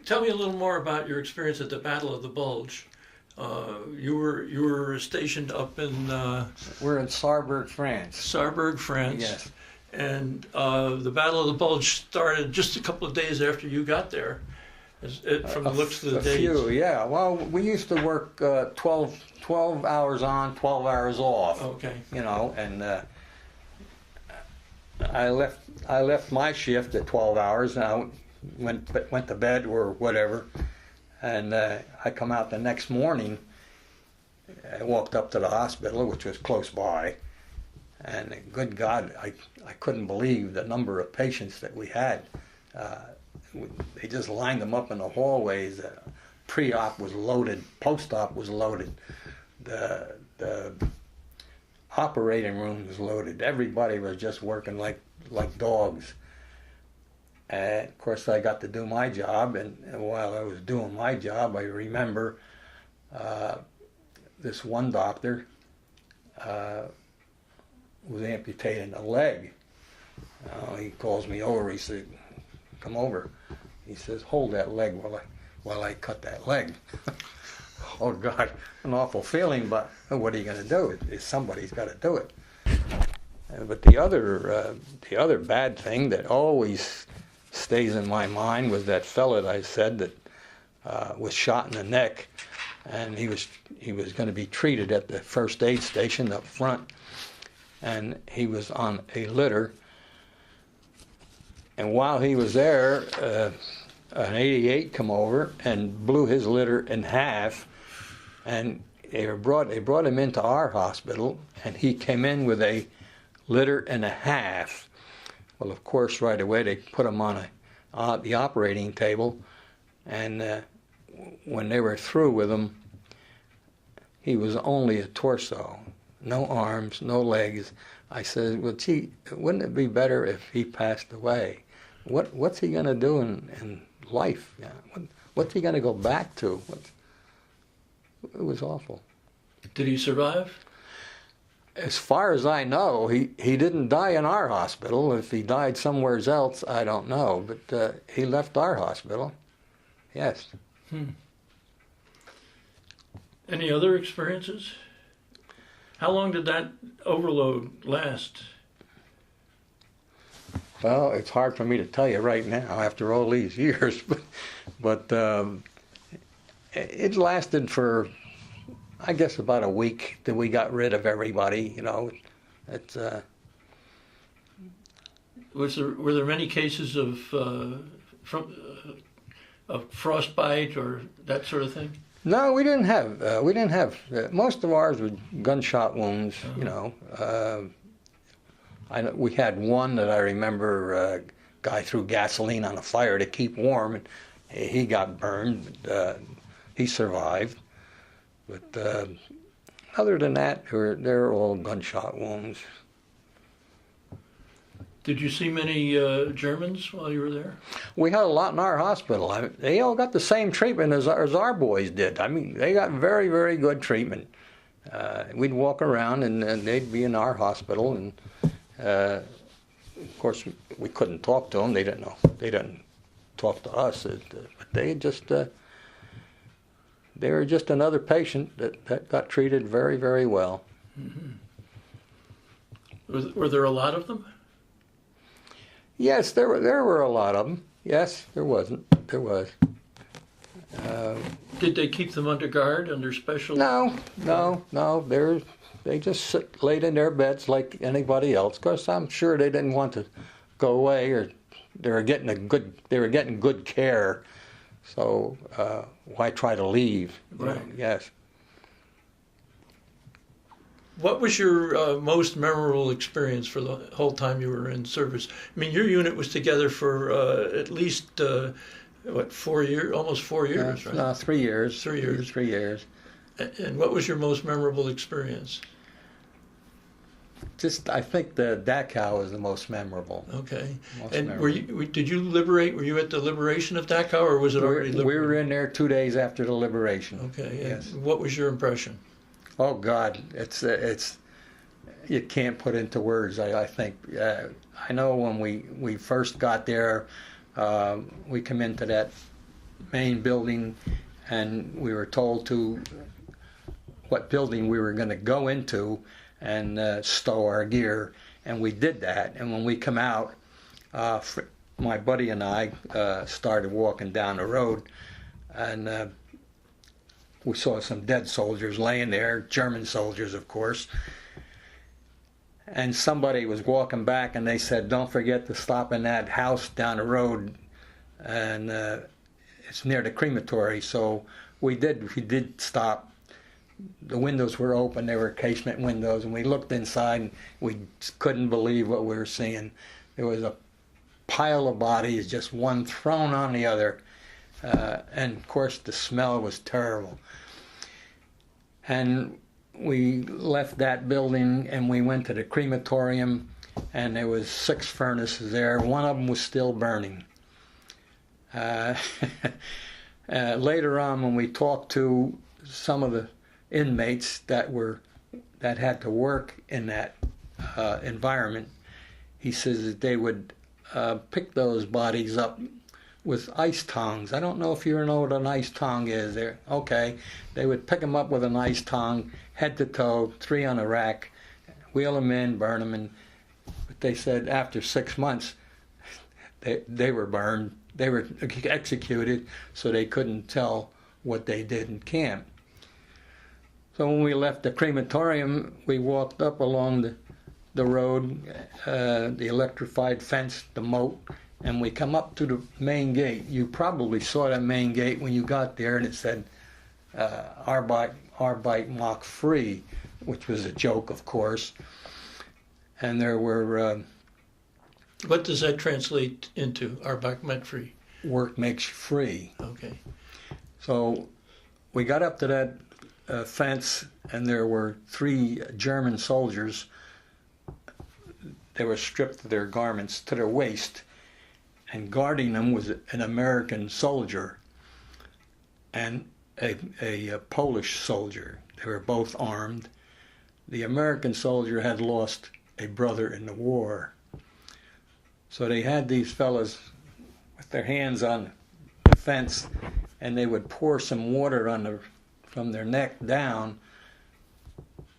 Tell me a little more about your experience at the Battle of the Bulge. You were stationed up in We're in Sarrebourg, France. Sarrebourg, France. Yes. And the Battle of the Bulge started just a couple of days after you got there, from the looks of the dates. Few, yeah. Well, we used to work 12 hours on, 12 hours off. Okay. You know, and I left my shift at 12 hours, and I went to bed or whatever, and I come out the next morning. I walked up to the hospital, which was close by, and good God, I couldn't believe the number of patients that we had. They just lined them up in the hallways. Pre-op was loaded, post-op was loaded, the operating room was loaded. Everybody was just working like dogs. And of course, I got to do my job, and while I was doing my job, I remember this one doctor was amputating a leg. He calls me over. He said, "Come over." He says, "Hold that leg while I cut that leg." Oh God, an awful feeling, but what are you going to do? Somebody's got to do it. But the other bad thing that always stays in my mind was that fella that I said that was shot in the neck, and he was going to be treated at the first aid station up front, and he was on a litter. And while he was there, an 88 come over and blew his litter in half, and they brought him into our hospital, and he came in with a litter and a half. Well, of course, right away they put him on the operating table, and when they were through with him, he was only a torso, no arms, no legs. I said, "Well, gee, wouldn't it be better if he passed away? What's he going to do in life? Yeah. What's he going to go back to?" It was awful. Did he survive? As far as I know, he didn't die in our hospital. If he died somewhere else, I don't know. But he left our hospital. Yes. Any other experiences? How long did that overload last? Well, it's hard for me to tell you right now after all these years, but it lasted for, I guess, about a week that we got rid of everybody. You know, it's. Were there many cases of frostbite or that sort of thing? No, we didn't have. Most of ours were gunshot wounds. You know. We had one that I remember. A guy threw gasoline on a fire to keep warm, and he got burned. He survived, but other than that, they're all gunshot wounds. Did you see many Germans while you were there? We had a lot in our hospital. They all got the same treatment as our boys did. I mean, they got very, very good treatment. We'd walk around, and they'd be in our hospital, and of course we couldn't talk to them. They didn't know. They didn't talk to us. But they just they were just another patient that got treated very, very well. Mm-hmm. Were there a lot of them? Yes, there were a lot of them. Yes, there was. Did they keep them under guard, under special? No. They just laid in their beds like anybody else. Of course, I'm sure they didn't want to go away, or they were getting good care. So why try to leave? Right. You know, yes. What was your most memorable experience for the whole time you were in service? I mean, your unit was together for at least, 4 years, almost 4 years, right? No, 3 years. 3 years. 3 years. And what was your most memorable experience? I think the Dachau was the most memorable. Okay. Did you liberate? Were you at the liberation of Dachau, or was it already liberated? We were in there 2 days after the liberation. Okay. Yes. And what was your impression? Oh God, it's you can't put into words. I think I know when we first got there, we come into main building, and we were told to what building we were going to go into and stow our gear, and we did that. And when we come out, my buddy and I started walking down the road, and we saw some dead soldiers laying there, German soldiers, of course. And somebody was walking back, and they said, "Don't forget to stop in that house down the road, and it's near the crematory." So we did stop. The windows were open, they were casement windows, and we looked inside, and we couldn't believe what we were seeing. There was a pile of bodies, just one thrown on the other, and of course the smell was terrible. And we left that building and we went to the crematorium, and there was 6 furnaces there. One of them was still burning. Later on, when we talked to some of the inmates that had to work in that environment, he says that they would pick those bodies up with ice tongs. I don't know if you know what an ice tong is. They would pick them up with an ice tong, head to toe, 3 on a rack, wheel them in, burn them. But they said after 6 months, they were burned. They were executed, so they couldn't tell what they did in camp. So when we left the crematorium, we walked up along the road, the electrified fence, the moat, and we come up to the main gate. You probably saw that main gate when you got there, and it said Arbeit macht free, which was a joke, of course. And there were... what does that translate into, Arbeit macht free? Work makes you free. Okay. So we got up to that fence, and there were 3 German soldiers. They were stripped of their garments to their waist, and guarding them was an American soldier and a Polish soldier. They were both armed. The American soldier had lost a brother in the war. So they had these fellas with their hands on the fence, and they would pour some water from their neck down,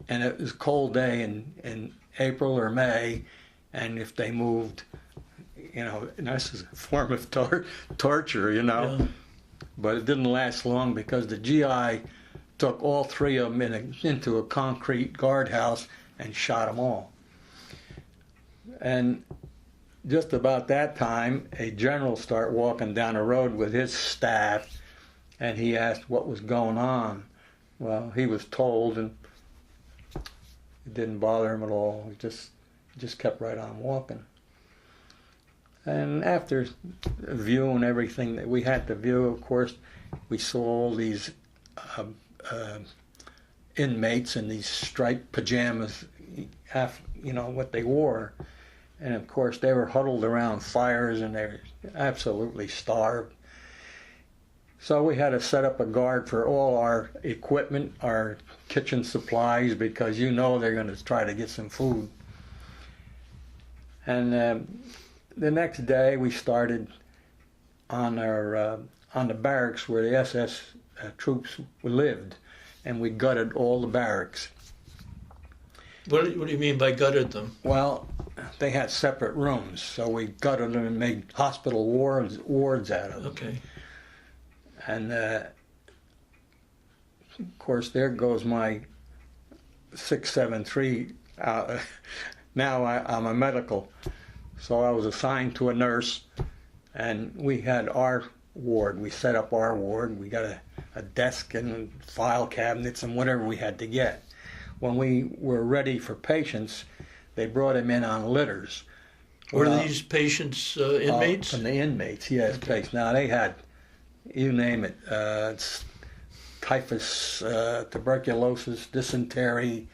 and it was a cold day in April or May, and if they moved, and this is a form of torture, Yeah. But it didn't last long because the GI took all 3 of them into a concrete guardhouse and shot them all. And just about that time, a general started walking down the road with his staff, and he asked what was going on. Well, he was told, and it didn't bother him at all. He just kept right on walking. And after viewing everything that we had to view, of course, we saw all these inmates in these striped pajamas, what they wore. And of course, they were huddled around fires, and they were absolutely starved. So we had to set up a guard for all our equipment, our kitchen supplies, because they're going to try to get some food. And the next day, we started on the barracks where the SS troops lived, and we gutted all the barracks. What do you mean by gutted them? Well, they had separate rooms, so we gutted them and made hospital wards out of them. Okay. And of course, there goes my 673. Now I'm a medical, so I was assigned to a nurse, and we had our ward. We set up our ward. We got a desk and file cabinets and whatever we had to get. When we were ready for patients, they brought them in on litters. Were these patients inmates? From the inmates, yes. Okay. Now they had, you name it, typhus, tuberculosis, dysentery.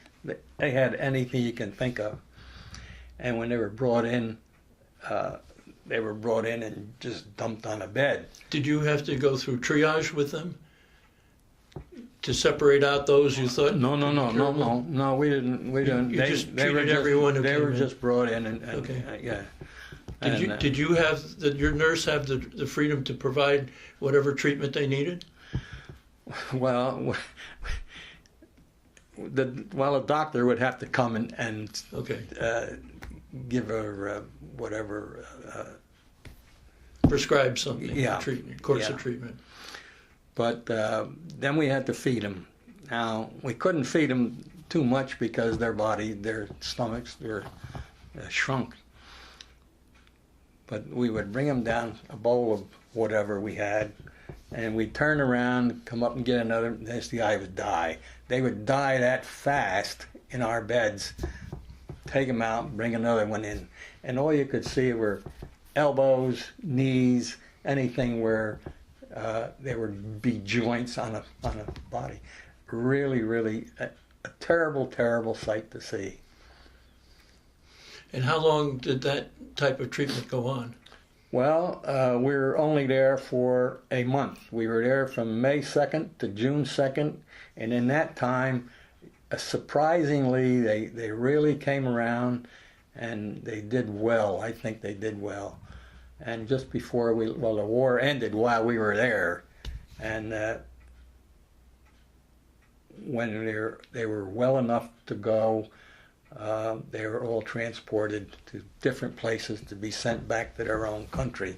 They had anything you can think of. And when they were brought in and just dumped on a bed. Did you have to go through triage with them to separate out those you thought? No, we didn't. You just treated everyone who came in. They were just brought in, and okay. Yeah. Did you have your nurse have the freedom to provide whatever treatment they needed? Well, the doctor would have to come and Okay. Give her whatever. Prescribe something. Yeah. Course of treatment. But then we had to feed them. Now, we couldn't feed them too much because their stomachs were shrunk. But we would bring them down a bowl of whatever we had, and we'd turn around, come up and get another, and the SDI would die. They would die that fast in our beds. Take them out, bring another one in. And all you could see were elbows, knees, anything where there would be joints on a body. Really, really a terrible, terrible sight to see. And how long did that type of treatment go on? Well, we were only there for a month. We were there from May 2nd to June 2nd, and in that time, surprisingly, they really came around, and they did well. I think they did well. And just before the war ended while we were there, and when they were well enough to go, they were all transported to different places to be sent back to their own country.